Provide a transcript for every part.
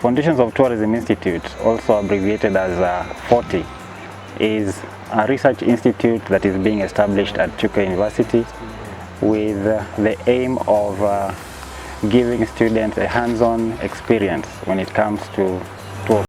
Foundations of Tourism Institute, also abbreviated as FoTI, is a research institute that is being established at Chuka University with the aim of giving students a hands-on experience when it comes to tour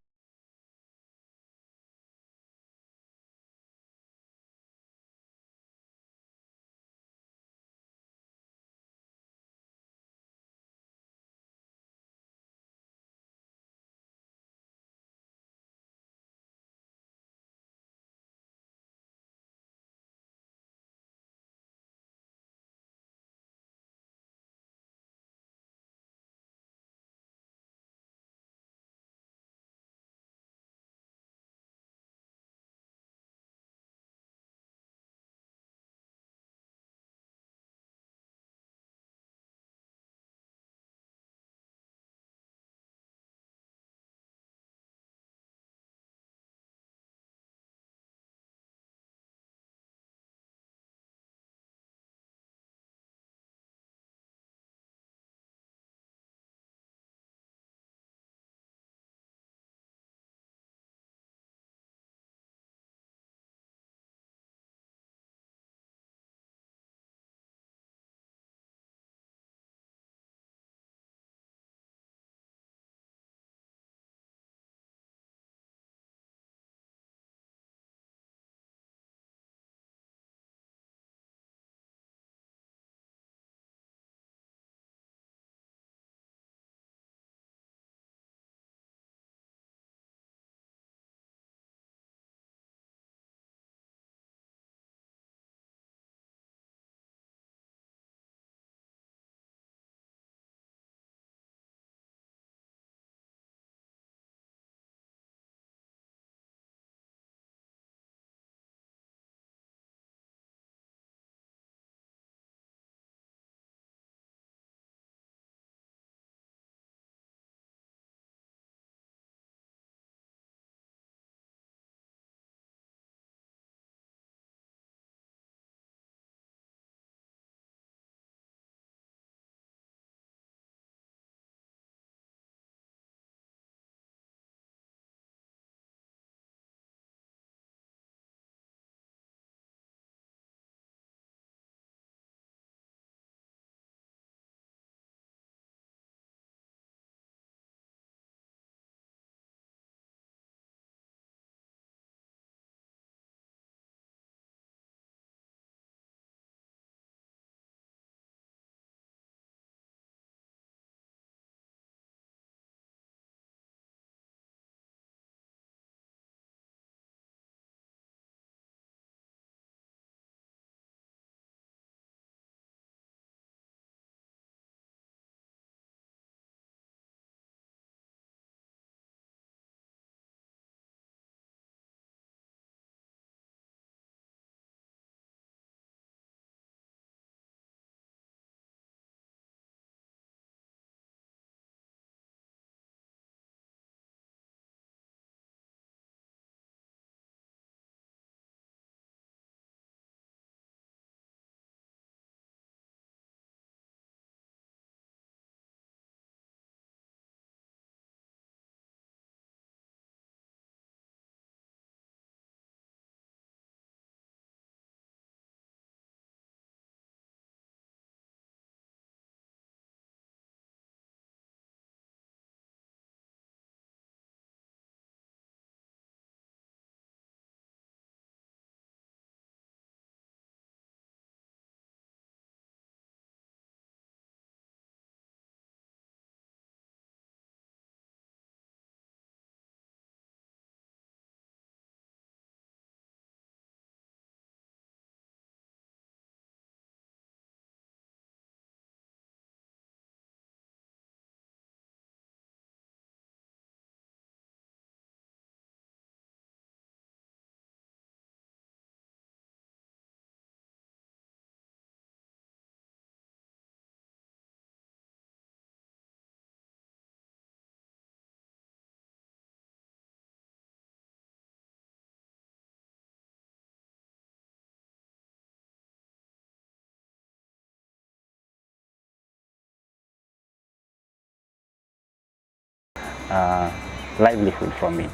livelihood from it.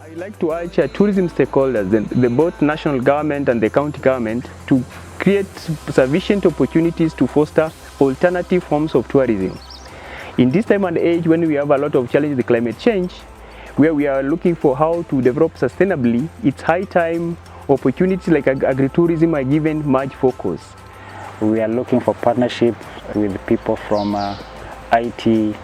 I'd like to urge tourism stakeholders, the both national government and the county government, to create sufficient opportunities to foster alternative forms of tourism. In this time and age when we have a lot of challenges with climate change, where we are looking for how to develop sustainably, it's high time opportunities like agritourism are given much focus. We are looking for partnership with people from IT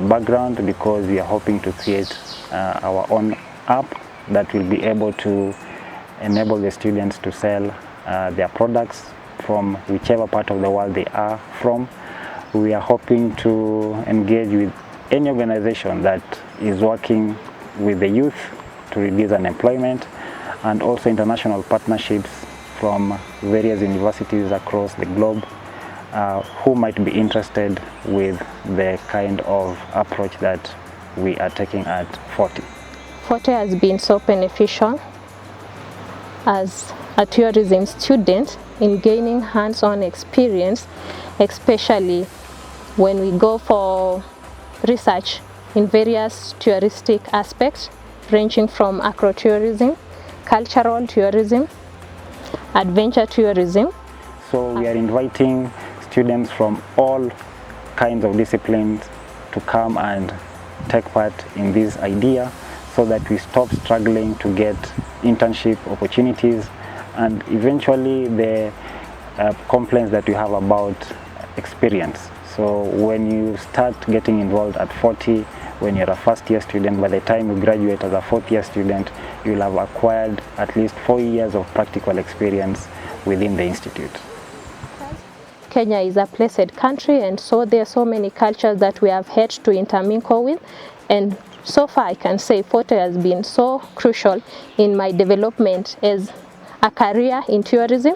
background, because we are hoping to create our own app that will be able to enable the students to sell their products from whichever part of the world they are from. We are hoping to engage with any organization that is working with the youth to reduce unemployment, and also international partnerships from various universities across the globe who might be interested with the kind of approach that we are taking at FoTI. FoTI has been so beneficial as a tourism student in gaining hands-on experience, especially when we go for research in various touristic aspects, ranging from agrotourism, cultural tourism, adventure tourism. So we are inviting students from all kinds of disciplines to come and take part in this idea, so that we stop struggling to get internship opportunities and eventually the complaints that you have about experience. So when you start getting involved at FoTI, when you're a first-year student, by the time you graduate as a fourth-year student, you'll have acquired at least 4 years of practical experience within the institute. Kenya is a blessed country, and so there are so many cultures that we have had to intermingle with, and so far I can say FoTI has been so crucial in my development as a career in tourism.